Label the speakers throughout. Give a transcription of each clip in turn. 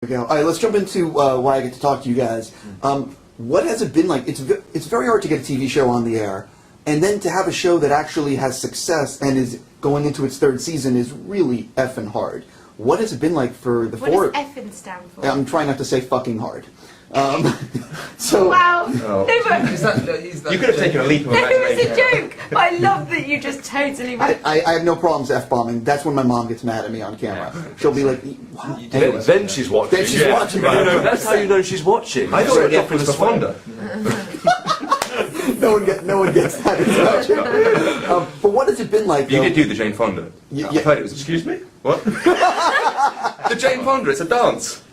Speaker 1: Okay. All right, let's jump into why I get to talk to you guys. What has it been like? It's very hard to get a TV show on the air, and then to have a show that actually has success and is going into its third season is really effing hard. What has it been like for the four?
Speaker 2: What does effing stand for?
Speaker 1: I'm trying not to say fucking hard. So
Speaker 2: wow.
Speaker 3: Oh.
Speaker 2: No, but
Speaker 3: You could have taken a leap of
Speaker 2: it was
Speaker 3: imagination.
Speaker 2: a joke. But I love that you just totally.
Speaker 1: I have no problems f-bombing. That's when my mom gets mad at me on camera. She'll be like, "What?" Anyway.
Speaker 4: Then she's watching.
Speaker 1: Then she's watching.
Speaker 4: Right. That's how you know she's watching.
Speaker 3: I thought it was for Fonda.
Speaker 1: No one gets that expression. But what has it been like?
Speaker 3: You did do the Jane Fonda. I've heard it was. Excuse me? What? The Jane Fonda. It's a dance.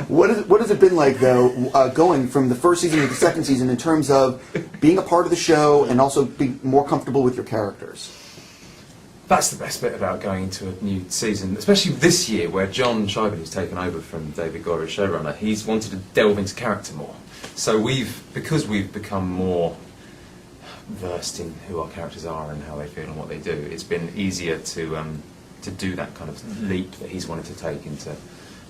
Speaker 1: What has it been like though, going from the first season to the second season in terms of being a part of the show and also being more comfortable with your characters?
Speaker 5: That's the best bit about going into a new season, especially this year where John Scheiben, who's taken over from David Goyer as showrunner, he's wanted to delve into character more. So because we've become more versed in who our characters are and how they feel and what they do, it's been easier to do that kind of leap that he's wanted to take into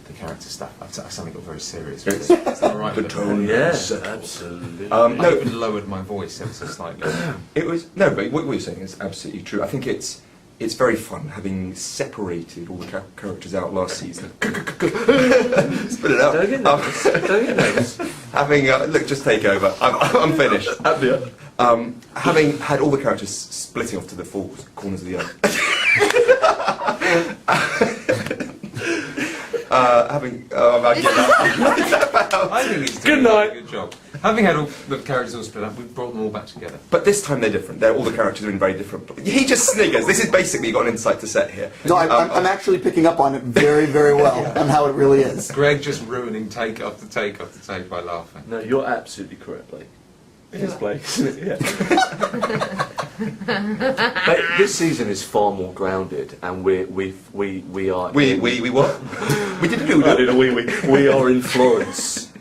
Speaker 5: the character stuff. I suddenly got very serious. Is that all right?
Speaker 4: Good tone, yes, absolutely.
Speaker 5: I even lowered my voice ever so slightly.
Speaker 3: It was no, but what you're saying is absolutely true. I think it's very fun having separated all the characters out last season. Spit it out.
Speaker 4: Don't get nervous. Don't get nervous.
Speaker 3: Having look, just take over. I'm finished. Having had all the characters splitting off to the four corners of the earth.
Speaker 5: I think he's doing a good job. Having had all the characters all split up, we've brought them all back together.
Speaker 3: But this time they're different. All the characters are in very different. He just sniggers. This is basically you got an insight to set here.
Speaker 1: No, I'm actually picking up on it very, very well and how it really is.
Speaker 5: Greg just ruining take after take after take by laughing.
Speaker 4: No, you're absolutely correct, Blake. It is Blake, isn't it? Yeah. But this season is far more grounded, and we are.
Speaker 3: We what? We didn't do that.
Speaker 4: We are in Florence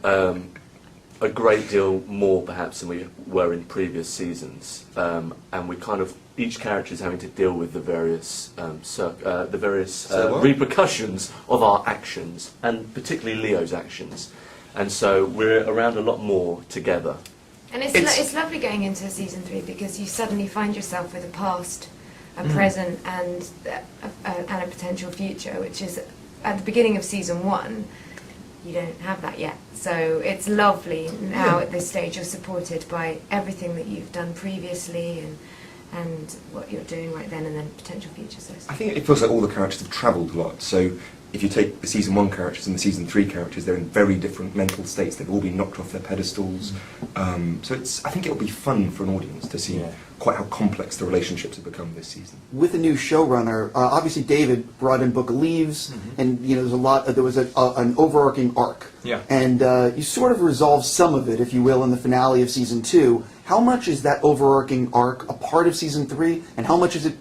Speaker 4: a great deal more perhaps than we were in previous seasons, and we kind of each character is having to deal with the various repercussions of our actions, and particularly Leo's actions, and so we're around a lot more together.
Speaker 2: And it's lovely going into season 3 because you suddenly find yourself with a past, a present, and a potential future, which is at the beginning of season 1. You don't have that yet, so it's lovely now at this stage you're supported by everything that you've done previously and what you're doing right then and then potential future. So
Speaker 3: I think it feels like all the characters have travelled a lot. So if you take the season 1 characters and the season 3 characters, they're in very different mental states. They've all been knocked off their pedestals. So I think it'll be fun for an audience to see quite how complex the relationships have become this season.
Speaker 1: With a new showrunner, obviously David brought in Book of Leaves, and there was an overarching arc.
Speaker 5: Yeah.
Speaker 1: And you sort of resolved some of it, if you will, in the finale of season 2. How much is that overarching arc a part of season 3, and how much are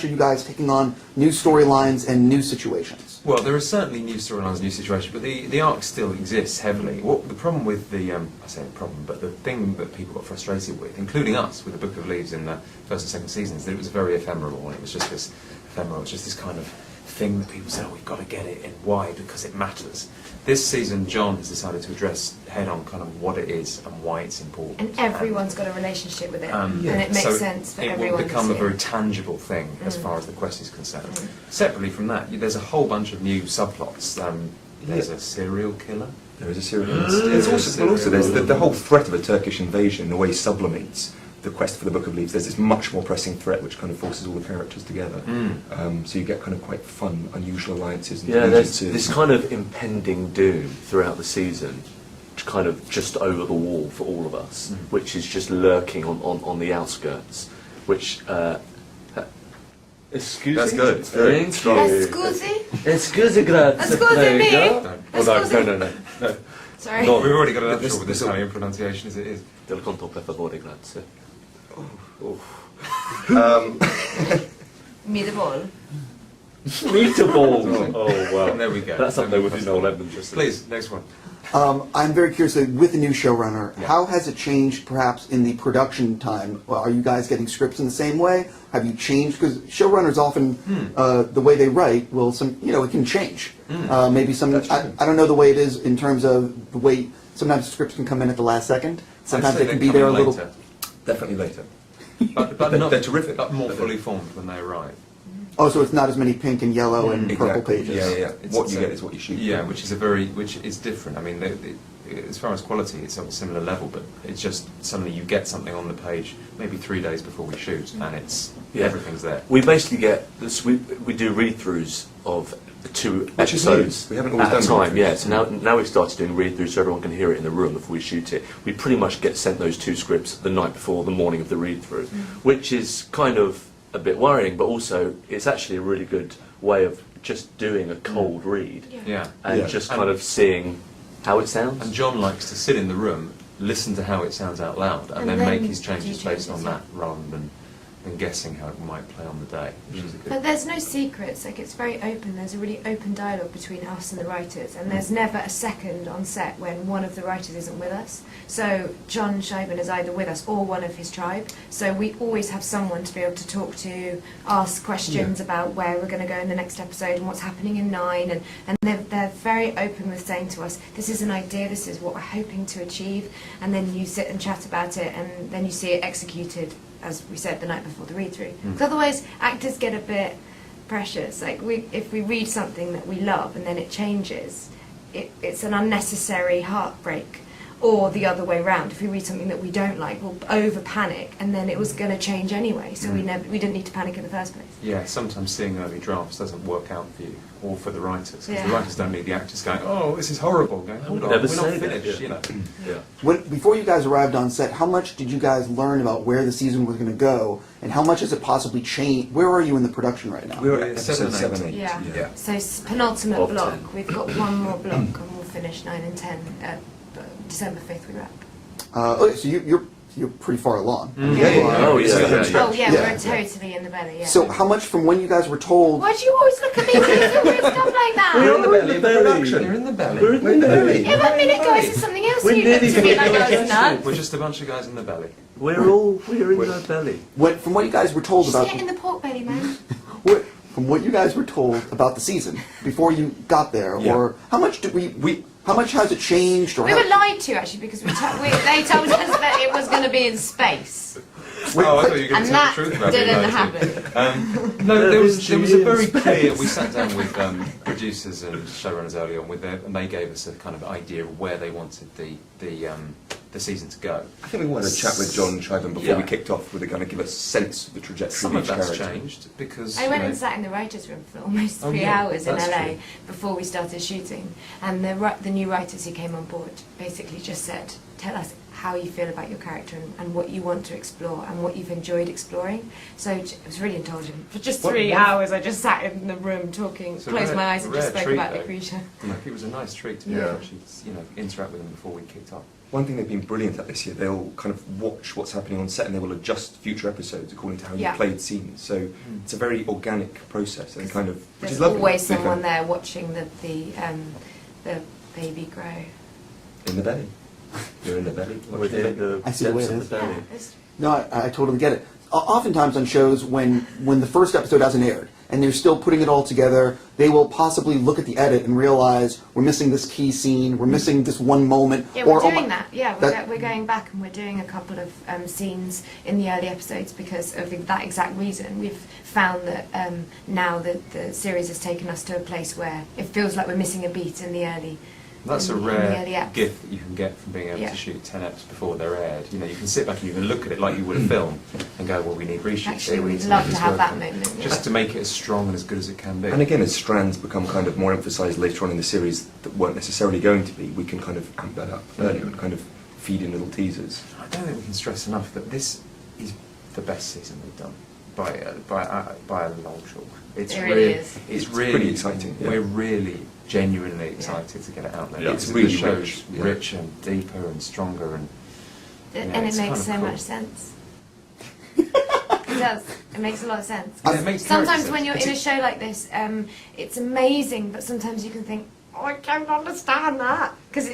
Speaker 1: you guys taking on new storylines and new situations?
Speaker 5: Well, there are certainly new storylines, new situations, but the arc still exists heavily. The problem with I say the problem, but the thing that people got frustrated with, including us, with the Book of Leaves in the first and second seasons, that it was very ephemeral, and it was just this ephemeral, it's just this kind of thing that people said, oh, we've got to get it, and why? Because it matters. This season, John has decided to address head-on kind of what it is and why it's important.
Speaker 2: and everyone's got a relationship with it, and it makes sense for everyone.
Speaker 5: It will become
Speaker 2: to
Speaker 5: a
Speaker 2: see
Speaker 5: very
Speaker 2: it.
Speaker 5: tangible thing as far as the quest is concerned. Separately from that, there's a whole bunch of new subplots. There's a serial killer.
Speaker 3: There is a serial killer. There's also there's the whole threat of a Turkish invasion in a way sublimates the quest for the Book of Leaves. There's this much more pressing threat which kind of forces all the characters together. So you get kind of quite fun, unusual alliances. And
Speaker 4: there's this kind of impending doom throughout the season, kind of just over the wall for all of us, which is just lurking on the outskirts, which... Excuse
Speaker 3: That's
Speaker 4: me?
Speaker 3: good. It's very strong.
Speaker 4: Excuse grazie.
Speaker 2: Excuse me.
Speaker 4: No.
Speaker 2: Sorry.
Speaker 5: No, we've already got enough trouble with this Italian pronunciation as it is.
Speaker 4: Del conto per favore, grazie.
Speaker 2: Me the ball.
Speaker 4: Meatballs! Oh, wow.
Speaker 5: There we go.
Speaker 4: That's up there with Noel Edmonds.
Speaker 5: Please, next one.
Speaker 1: I'm very curious, with the new showrunner,
Speaker 5: Yeah.
Speaker 1: how has it changed perhaps in the production time? Well, are you guys getting scripts in the same way? Have you changed? Because showrunners often, the way they write will it can change. Maybe some,
Speaker 3: That's true.
Speaker 1: I don't know the way it is in terms of the way, sometimes scripts can come in at the last second. Sometimes they can be there a little.
Speaker 5: Later.
Speaker 3: Definitely later.
Speaker 5: But
Speaker 3: They're terrific.
Speaker 5: But more fully formed when they arrive.
Speaker 1: Oh, so it's not as many pink and yellow and purple
Speaker 3: Exactly.
Speaker 1: pages.
Speaker 3: Yeah.
Speaker 5: It's
Speaker 3: What you
Speaker 5: so-
Speaker 3: get is what you shoot.
Speaker 5: Yeah, which is different. I mean, as far as quality, it's on a similar level, but it's just suddenly you get something on the page maybe 3 days before we shoot, and it's everything's there.
Speaker 4: We basically get this. We do read-throughs of the 2
Speaker 3: Which is
Speaker 4: episodes
Speaker 3: new. We haven't always
Speaker 4: at a
Speaker 3: done
Speaker 4: time.
Speaker 3: read-throughs.
Speaker 4: Yeah, so now we've started doing read-throughs so everyone can hear it in the room before we shoot it. We pretty much get sent those 2 scripts the night before the morning of the read-through, which is kind of a bit worrying, but also it's actually a really good way of just doing a cold read
Speaker 5: Yeah.
Speaker 4: and
Speaker 3: Yeah.
Speaker 4: just kind of seeing how it sounds.
Speaker 5: And John likes to sit in the room, listen to how it sounds out loud, and then make his changes based on that rather than guessing how it might play on the day, which is a good.
Speaker 2: But there's no secrets, like it's very open, there's a really open dialogue between us and the writers, and there's never a second on set when one of the writers isn't with us. So John Scheiben is either with us or one of his tribe, so we always have someone to be able to talk to, ask questions about where we're going to go in the next episode and what's happening in 9, and they're very open with saying to us, this is an idea, this is what we're hoping to achieve, and then you sit and chat about it, and then you see it executed, as we said, the night before the read-through. Because otherwise, actors get a bit precious. Like, if we read something that we love and then it changes, it's an unnecessary heartbreak. Or the other way round, if we read something that we don't like, we'll over-panic, and then it was going to change anyway, so we didn't need to panic in the first place.
Speaker 5: Yeah, sometimes seeing early drafts doesn't work out for you, or for the writers, because
Speaker 2: Yeah.
Speaker 5: the writers don't need the actors going, oh, this is horrible, going, hold on,
Speaker 4: Never
Speaker 5: we're not
Speaker 4: say that,
Speaker 5: finished,
Speaker 4: yeah.
Speaker 5: you know.
Speaker 4: Yeah.
Speaker 1: Before you guys arrived on set, how much did you guys learn about where the season was going to go, and how much has it possibly changed? Where are you in the production right now?
Speaker 3: We're
Speaker 5: Yeah,
Speaker 3: at episode
Speaker 5: 7 and
Speaker 3: 7, 8.
Speaker 2: Yeah. So penultimate
Speaker 4: Of
Speaker 2: block,
Speaker 4: 10.
Speaker 2: we've got one more block, and we'll finish 9 and 10. December 5th we wrap.
Speaker 1: Okay, so you're pretty far along.
Speaker 4: Oh, yeah.
Speaker 2: Oh yeah,
Speaker 1: Yeah.
Speaker 2: we're totally in the belly, yeah.
Speaker 1: So how much from when you guys were told?
Speaker 2: Why do you always look at me when you do stuff like that?
Speaker 3: We're in the belly of the production.
Speaker 5: You're in the belly.
Speaker 4: We're in the belly.
Speaker 2: Yeah, but a minute ago I said something else,
Speaker 4: We're
Speaker 2: you looked
Speaker 4: nearly
Speaker 2: at me like I
Speaker 4: finished.
Speaker 2: was nuts.
Speaker 5: We're just a bunch of guys in the belly.
Speaker 4: We're in the belly.
Speaker 1: From what you guys were told
Speaker 2: Just
Speaker 1: about
Speaker 2: get in the pork belly, man.
Speaker 1: from what you guys were told about the season before you got there,
Speaker 3: Yeah.
Speaker 1: or how much did how much has it changed? Or
Speaker 2: We
Speaker 1: how,
Speaker 2: were lied to actually because they told us that it was going to be in space,
Speaker 5: Oh, I thought you were going
Speaker 2: and
Speaker 5: to tell
Speaker 2: that
Speaker 5: the truth about
Speaker 2: didn't
Speaker 5: being
Speaker 2: happen.
Speaker 5: No, there was a
Speaker 4: Vinci
Speaker 5: very
Speaker 4: in
Speaker 5: clear.
Speaker 4: space.
Speaker 5: We sat down with producers and showrunners early on, and they gave us a kind of idea of where they wanted the season to go.
Speaker 3: I think we wanted to chat with John Scheiben before
Speaker 5: Yeah.
Speaker 3: we kicked off with a kind of give us a sense of the trajectory
Speaker 5: Some
Speaker 3: of
Speaker 5: of
Speaker 3: each
Speaker 5: that's
Speaker 3: character.
Speaker 5: changed because
Speaker 2: I
Speaker 5: you
Speaker 2: went
Speaker 5: know,
Speaker 2: and sat in the writers' room for almost
Speaker 5: Oh,
Speaker 2: 3
Speaker 5: yeah,
Speaker 2: hours in
Speaker 5: that's
Speaker 2: LA
Speaker 5: true.
Speaker 2: before we started shooting, and the new writers who came on board basically just said, "Tell us how you feel about your character and what you want to explore and what you've enjoyed exploring." So it was really indulgent. For just
Speaker 5: What-
Speaker 2: 3
Speaker 5: what-
Speaker 2: hours, I just sat in the room talking,
Speaker 5: It's a
Speaker 2: closed
Speaker 5: rare-
Speaker 2: my eyes, and just
Speaker 5: rare
Speaker 2: spoke
Speaker 5: treat,
Speaker 2: about
Speaker 5: though.
Speaker 2: Lucretia.
Speaker 5: like, it was a nice treat to be
Speaker 3: Yeah.
Speaker 5: able to actually, interact with them before we kicked off.
Speaker 3: One thing they've been brilliant at this year, they'll kind of watch what's happening on set and they will adjust future episodes according to how
Speaker 2: Yeah.
Speaker 3: you played scenes. So it's a very organic process and kind of, which
Speaker 2: There's
Speaker 3: is lovely.
Speaker 2: always
Speaker 3: They kind
Speaker 2: someone
Speaker 3: of-
Speaker 2: there watching the baby grow.
Speaker 3: In the belly. You're in the belly.
Speaker 4: We're in the
Speaker 1: I see the way
Speaker 4: depths
Speaker 1: it
Speaker 4: of
Speaker 1: is.
Speaker 4: the belly.
Speaker 2: It's-
Speaker 1: No, I totally get it. Oftentimes on shows, when the first episode hasn't aired and they're still putting it all together, they will possibly look at the edit and realize we're missing this key scene, we're missing this one moment.
Speaker 2: Yeah, we're
Speaker 1: or, oh
Speaker 2: doing
Speaker 1: my-
Speaker 2: that. Yeah,
Speaker 1: that-
Speaker 2: we're going back and we're doing a couple of scenes in the early episodes because of that exact reason. We've found that now that the series has taken us to a place where it feels like we're missing a beat in the early.
Speaker 5: That's a
Speaker 2: in the early
Speaker 5: rare
Speaker 2: eps.
Speaker 5: gift that you can get from being able
Speaker 2: Yeah.
Speaker 5: to shoot 10 eps before they're aired. You know, you can sit back and you can look at it like you would a film and go, well, we need reshoots.
Speaker 2: Actually,
Speaker 5: here, we
Speaker 2: we'd
Speaker 5: need
Speaker 2: love
Speaker 5: make
Speaker 2: to
Speaker 5: this
Speaker 2: have
Speaker 5: work.
Speaker 2: that moment. yeah.
Speaker 5: Just to make it as strong and as good as it can be.
Speaker 3: And again, as strands become kind of more emphasised later on in the series that weren't necessarily going to be, we can kind of amp that up earlier and kind of feed in little teasers.
Speaker 5: I don't think we can stress enough that this is the best season we've done by a long chalk. It's
Speaker 2: It really is.
Speaker 5: It's
Speaker 3: It's
Speaker 5: really
Speaker 3: pretty exciting, yeah.
Speaker 5: We're really genuinely excited to get it out there.
Speaker 3: Yeah,
Speaker 5: because
Speaker 3: it's really
Speaker 5: the show's
Speaker 3: rich, yeah.
Speaker 5: rich and deeper and stronger and
Speaker 2: And
Speaker 5: yeah,
Speaker 2: it
Speaker 5: it's
Speaker 2: makes
Speaker 5: kind of
Speaker 2: so
Speaker 5: cool.
Speaker 2: much sense. does. It makes a lot of sense.
Speaker 5: Yeah, it makes
Speaker 2: Sometimes
Speaker 5: character
Speaker 2: when you're
Speaker 5: sense.
Speaker 2: in a show like this, it's amazing, but sometimes you can think, oh, I can't understand that. Because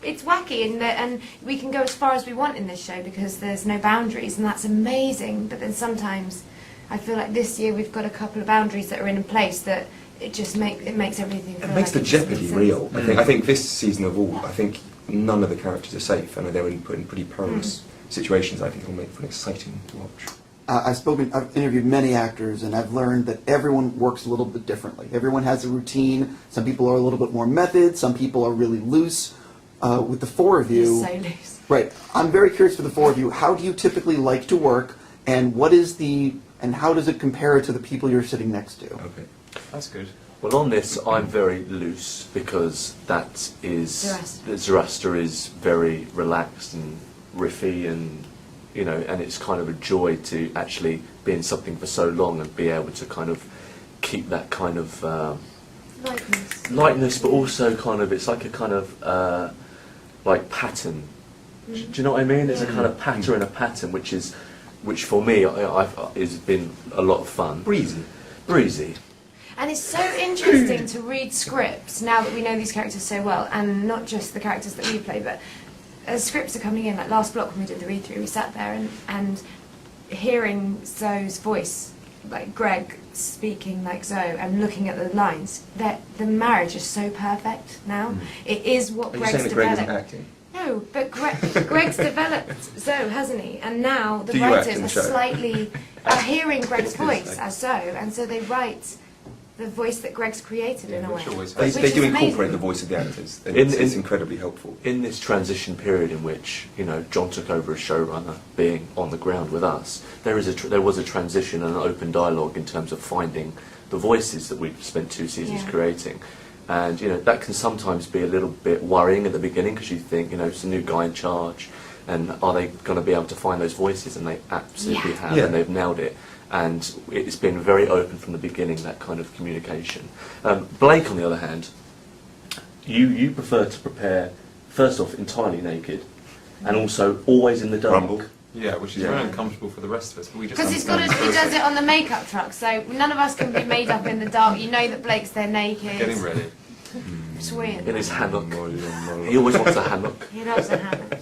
Speaker 2: it's wacky, and we can go as far as we want in this show because there's no boundaries, and that's amazing. But then sometimes I feel like this year we've got a couple of boundaries that are in place that it makes everything feel
Speaker 3: It makes
Speaker 2: like
Speaker 3: the
Speaker 2: it doesn't
Speaker 3: jeopardy
Speaker 2: make sense.
Speaker 3: real. I think this season of all, I think none of the characters are safe, and they're put in pretty perilous situations. I think it'll make for an exciting to watch.
Speaker 1: I've interviewed many actors, and I've learned that everyone works a little bit differently. Everyone has a routine. Some people are a little bit more method. Some people are really loose. With the four of you,
Speaker 2: So loose.
Speaker 1: right? I'm very curious for the four of you. How do you typically like to work, and how does it compare to the people you're sitting next to?
Speaker 3: Okay.
Speaker 5: That's good.
Speaker 4: Well, on this, I'm very loose because that is Zoroaster is very relaxed and riffy, and and it's kind of a joy to actually be in something for so long and be able to kind of keep that kind of lightness, but also kind of it's like a kind of like pattern. Do you know what I mean? There's a kind of pattern, which for me has been a lot of fun. Breezy.
Speaker 2: And it's so interesting to read scripts now that we know these characters so well, and not just the characters that we play, but as scripts are coming in, like last block when we did the read-through, we sat there and hearing Zoe's voice, like Greg speaking like Zoe, and looking at the lines, that the marriage is so perfect now. It is what
Speaker 3: Are you
Speaker 2: Greg's
Speaker 3: saying that Greg
Speaker 2: developed.
Speaker 3: isn't acting?
Speaker 2: No, but Greg's developed Zoe, hasn't he? And now the
Speaker 3: Do you act
Speaker 2: writers
Speaker 3: in the
Speaker 2: are
Speaker 3: show?
Speaker 2: slightly are hearing Greg's
Speaker 3: What is
Speaker 2: voice
Speaker 3: it?
Speaker 2: as Zoe, and so they write the voice that Greg's created in a way.
Speaker 5: Which always
Speaker 3: They
Speaker 2: Which
Speaker 3: do
Speaker 2: is
Speaker 3: incorporate
Speaker 2: amazing.
Speaker 3: the voice of the actors. And
Speaker 4: In-
Speaker 3: it's
Speaker 4: in-
Speaker 3: incredibly helpful.
Speaker 4: In this transition period in which John took over as showrunner, being on the ground with us, there was a transition and an open dialogue in terms of finding the voices that we've spent 2 seasons
Speaker 2: Yeah.
Speaker 4: creating, and that can sometimes be a little bit worrying at the beginning because you think it's a new guy in charge, and are they going to be able to find those voices? And they absolutely
Speaker 2: Yeah.
Speaker 4: have,
Speaker 3: Yeah.
Speaker 4: and they've nailed it. And it's been very open from the beginning, that kind of communication. Blake, on the other hand, you prefer to prepare, first off, entirely naked, and also always in the dark.
Speaker 3: Rumble.
Speaker 5: Yeah, which is
Speaker 3: Yeah.
Speaker 5: very uncomfortable for the rest of us. But we just
Speaker 2: Because he
Speaker 5: understand the
Speaker 2: does
Speaker 5: process.
Speaker 2: it on the makeup truck, so none of us can be made up in the dark. You know that Blake's there naked.
Speaker 5: Getting ready.
Speaker 2: It's weird.
Speaker 4: In his hammock. He always wants a hammock.
Speaker 2: He loves a hammock.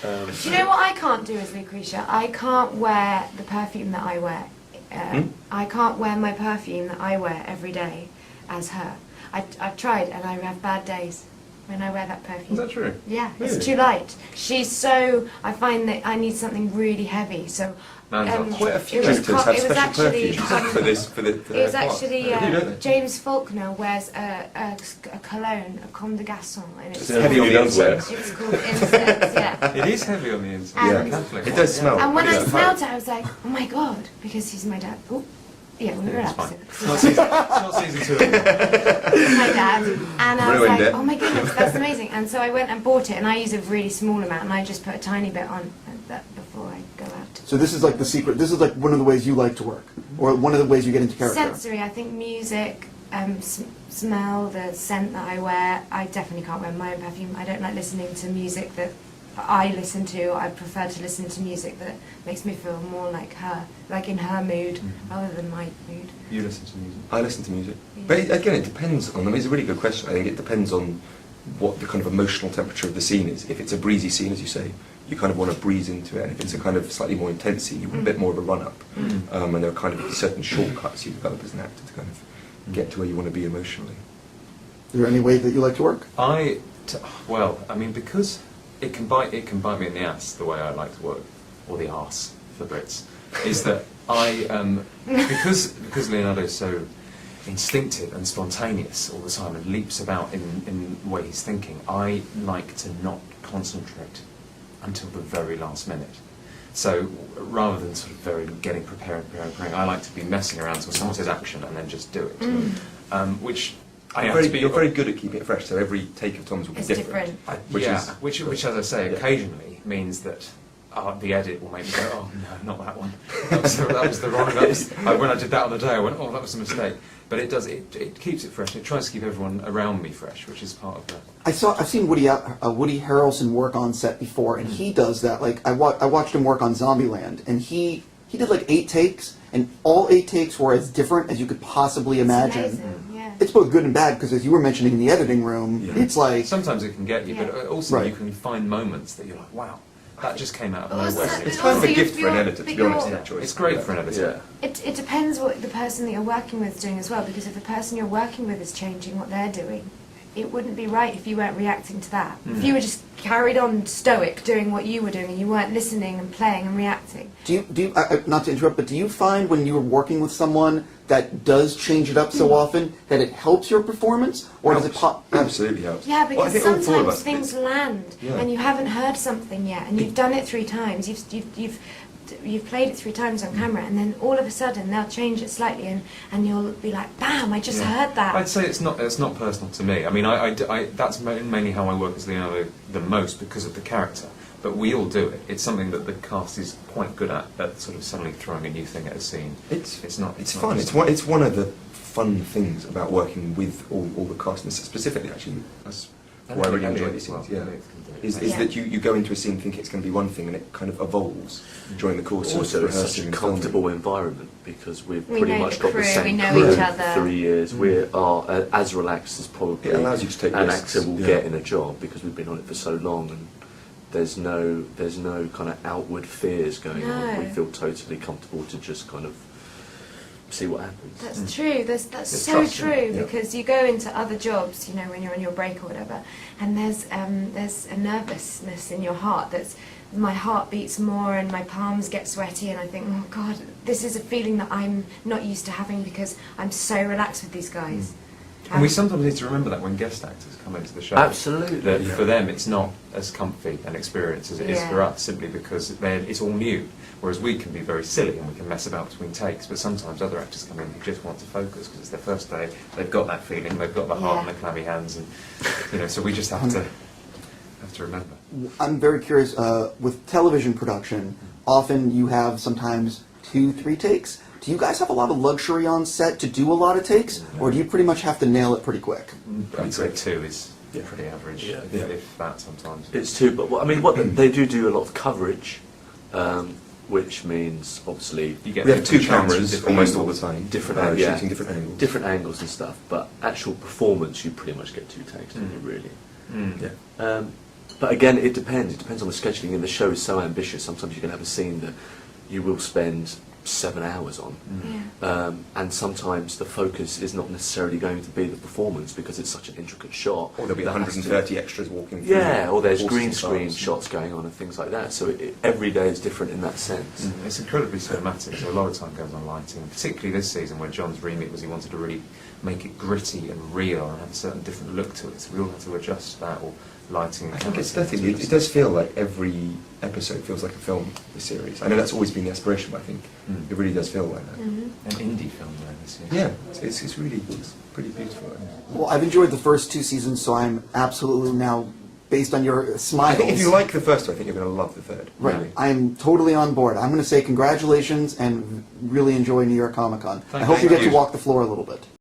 Speaker 2: Do you know what I can't do as Lucretia? I can't wear the perfume that I wear. I can't wear my perfume that I wear every day as her. I've tried, and I have bad days when I wear that perfume.
Speaker 5: Is that true?
Speaker 2: Yeah,
Speaker 3: Really?
Speaker 2: it's too light. I find that I need something really heavy. So
Speaker 5: Man's up.
Speaker 3: Quite a few
Speaker 2: it was
Speaker 3: actors have
Speaker 2: it was
Speaker 3: special
Speaker 2: actually
Speaker 3: perfumes for this. For
Speaker 2: it was
Speaker 3: their parts.
Speaker 2: actually
Speaker 3: They do, don't they?
Speaker 2: James Faulkner wears a cologne, a Comme des Garçons, and it's
Speaker 3: It's heavy on the inside.
Speaker 2: it's called Incense, yeah.
Speaker 5: It is heavy on the inside.
Speaker 2: And-
Speaker 5: Definitely.
Speaker 3: It does smell.
Speaker 2: And when
Speaker 3: pretty
Speaker 2: I
Speaker 3: good.
Speaker 2: smelled it, I was like, oh my god, because he's my dad. Oh, yeah, we were
Speaker 5: It's fine.
Speaker 2: opposite.
Speaker 5: It's not season 2 anymore.
Speaker 2: He's my dad. And I was
Speaker 3: Ruined
Speaker 2: like,
Speaker 3: it.
Speaker 2: oh my goodness, that's amazing. And so I went and bought it, and I use a really small amount, and I just put a tiny bit on that before I go out.
Speaker 1: So this is like the secret. This is like one of the ways you like to work, or one of the ways you get into character.
Speaker 2: Sensory, I think music, smell, the scent that I wear. I definitely can't wear my own perfume. I don't like listening to music that I listen to. I prefer to listen to music that makes me feel more like her, like in her mood, rather than my mood.
Speaker 5: You listen to music.
Speaker 3: I listen to music, but again, it depends on them. It's a really good question. I think it depends on what the kind of emotional temperature of the scene is. If it's a breezy scene, as you say, you kind of want to breeze into it, and if it's a kind of slightly more intense scene, you want a bit more of a run-up. And there are kind of certain shortcuts you develop as an actor to kind of get to where you want to be emotionally.
Speaker 1: Is there any way that you like to work?
Speaker 5: Well, I mean, because it can bite me in the ass the way I like to work, or the arse for Brits, is that because Leonardo is so instinctive and spontaneous all the time and leaps about in the way he's thinking, I like to not concentrate until the very last minute. So rather than sort of getting preparing, I like to be messing around until someone says action and then just do it. Which I have to be.
Speaker 3: You're very good at keeping it fresh, so every take of Tom's will be
Speaker 2: It's
Speaker 3: different.
Speaker 2: different.
Speaker 3: Which
Speaker 5: Which, as I say,
Speaker 3: Yeah.
Speaker 5: occasionally means that the edit will make me go, oh no, not that one. That was the wrong. When I did that on the day, I went, oh, that was a mistake. But it does. It keeps it fresh. It tries to keep everyone around me fresh, which is part of the.
Speaker 1: I've seen Woody Harrelson work on set before, and he does that. Like I watched him work on Zombieland, and he he did like 8 takes, and all 8 takes were as different as you could possibly imagine.
Speaker 2: It's amazing, yeah.
Speaker 1: It's both good and bad because, as you were mentioning in the editing room,
Speaker 3: Yeah.
Speaker 1: it's like
Speaker 5: Sometimes it can get you,
Speaker 2: Yeah.
Speaker 5: but also
Speaker 1: Right.
Speaker 5: you can find moments that you're like, wow, that just came out of
Speaker 2: Also-
Speaker 5: nowhere.
Speaker 3: It's kind of a
Speaker 2: Also,
Speaker 3: gift for an
Speaker 2: you're-
Speaker 3: editor, to
Speaker 2: but
Speaker 3: be honest,
Speaker 2: you're-
Speaker 3: that choice.
Speaker 5: It's great for an editor.
Speaker 4: Yeah.
Speaker 2: It depends what the person that you're working with is doing as well, because if the person you're working with is changing what they're doing, it wouldn't be right if you weren't reacting to that. If you were just carried on stoic doing what you were doing and you weren't listening and playing and reacting.
Speaker 1: Do you not to interrupt, but do you find when you're working with someone that does change it up so often that it helps your performance, or does it pop?
Speaker 3: Absolutely helps.
Speaker 2: Yeah,
Speaker 3: Well, I
Speaker 2: because
Speaker 3: think all 4 of
Speaker 2: sometimes
Speaker 3: us-
Speaker 2: things land
Speaker 3: Yeah.
Speaker 2: and you haven't heard something yet, and you've done it 3 times. You've played it 3 times on camera, and then all of a sudden they'll change it slightly, and you'll be like, "Bam! I just heard that."
Speaker 5: I'd say it's not personal to me. I mean, that's mainly how I work as Leonardo the most because of the character. But we all do it. It's something that the cast is quite good at sort of suddenly throwing a new thing at a scene. It's not
Speaker 3: Fun.
Speaker 5: just-
Speaker 3: It's one of the fun things about working with all the cast, and specifically actually us.
Speaker 5: And
Speaker 3: Why I really
Speaker 5: Elliot
Speaker 3: enjoy
Speaker 5: as
Speaker 3: these
Speaker 5: well.
Speaker 3: scenes, yeah.
Speaker 5: Elliot can do it.
Speaker 3: Is
Speaker 2: Yeah.
Speaker 3: that you go into a scene thinking it's going to be one thing, and it kind of evolves during the course
Speaker 4: Also,
Speaker 3: of
Speaker 4: it's such
Speaker 3: rehearsing
Speaker 4: a
Speaker 3: and filming.
Speaker 4: comfortable environment because we've
Speaker 2: We
Speaker 4: pretty
Speaker 2: know
Speaker 4: much
Speaker 2: the
Speaker 4: got
Speaker 2: crew,
Speaker 4: the same
Speaker 2: we know
Speaker 4: crew
Speaker 2: each other.
Speaker 4: for 3 years. We are as relaxed as probably
Speaker 3: It allows you to take
Speaker 4: an
Speaker 3: risks,
Speaker 4: actor will
Speaker 3: yeah.
Speaker 4: get in a job because we've been on it for so long, and there's no kind of outward fears going on. We
Speaker 2: No.
Speaker 4: feel totally comfortable to just kind of see what happens.
Speaker 2: That's true. That's
Speaker 5: There's
Speaker 2: so
Speaker 5: trust in
Speaker 2: true
Speaker 5: it,
Speaker 3: yeah.
Speaker 2: because you go into other jobs, you know, when you're on your break or whatever, and there's a nervousness in your heart. That's my heart beats more and my palms get sweaty, and I think, oh God, this is a feeling that I'm not used to having because I'm so relaxed with these guys.
Speaker 5: And we sometimes need to remember that when guest actors come into the show.
Speaker 4: Absolutely.
Speaker 5: That
Speaker 3: Yeah.
Speaker 5: for them it's not as comfy an experience as it is
Speaker 2: Yeah.
Speaker 5: for us, simply because it's all new. Whereas we can be very silly and we can mess about between takes, but sometimes other actors come in who just want to focus because it's their first day, they've got that feeling, they've got the heart and
Speaker 2: Yeah.
Speaker 5: the clammy hands, and you know, so we just have to remember.
Speaker 1: I'm very curious, with television production, often you have sometimes 2-3 takes. Do you guys have a lot of luxury on set to do a lot of takes, or do you pretty much have to nail it pretty quick?
Speaker 5: I'd say 2 is
Speaker 4: Yeah.
Speaker 5: pretty average,
Speaker 4: Yeah.
Speaker 5: if that sometimes.
Speaker 4: It's too, but I mean, what they do a lot of coverage, which means obviously
Speaker 5: You get
Speaker 3: We have 2
Speaker 5: different shots
Speaker 3: cameras
Speaker 5: from different
Speaker 3: almost all the
Speaker 5: angles.
Speaker 3: time,
Speaker 4: different,
Speaker 3: shooting different angles.
Speaker 4: different angles and stuff. But actual performance, you pretty much get 2 takes, don't you? Really.
Speaker 5: Mm.
Speaker 3: Yeah.
Speaker 4: But again, it depends. It depends on the scheduling. And the show is so ambitious. Sometimes you can have a scene that you will spend 7 hours on.
Speaker 2: Yeah.
Speaker 4: And sometimes the focus is not necessarily going to be the performance because it's such an intricate shot.
Speaker 3: Or there'll be
Speaker 4: that has to-
Speaker 3: 130 extras walking through.
Speaker 4: Yeah, or there's
Speaker 3: horses
Speaker 4: green
Speaker 3: and
Speaker 4: screen
Speaker 3: cars.
Speaker 4: shots going on and things like that. So every day is different in that sense.
Speaker 5: It's incredibly cinematic, so a lot of time goes on lighting, particularly this season where John's remit was he wanted to really make it gritty and real and have a certain different look to it, so we all had to adjust that, or lighting.
Speaker 3: I think it's the thing, it does feel like every episode feels like a film, the series. I know that's always been the aspiration, but I think
Speaker 5: Mm.
Speaker 3: it really does feel like that.
Speaker 2: Mhm.
Speaker 5: An indie film there this year.
Speaker 3: Yeah, it's really pretty beautiful.
Speaker 1: Well, I've enjoyed the first 2 seasons, so I'm absolutely now, based on your smiles.
Speaker 3: I think if you like the first one, I think you're going to love the third.
Speaker 1: Right,
Speaker 3: Really.
Speaker 1: I am totally on board. I'm going to say congratulations and really enjoy New York Comic Con. I
Speaker 5: Thank
Speaker 1: hope you get
Speaker 3: you.
Speaker 1: to walk the floor a little bit.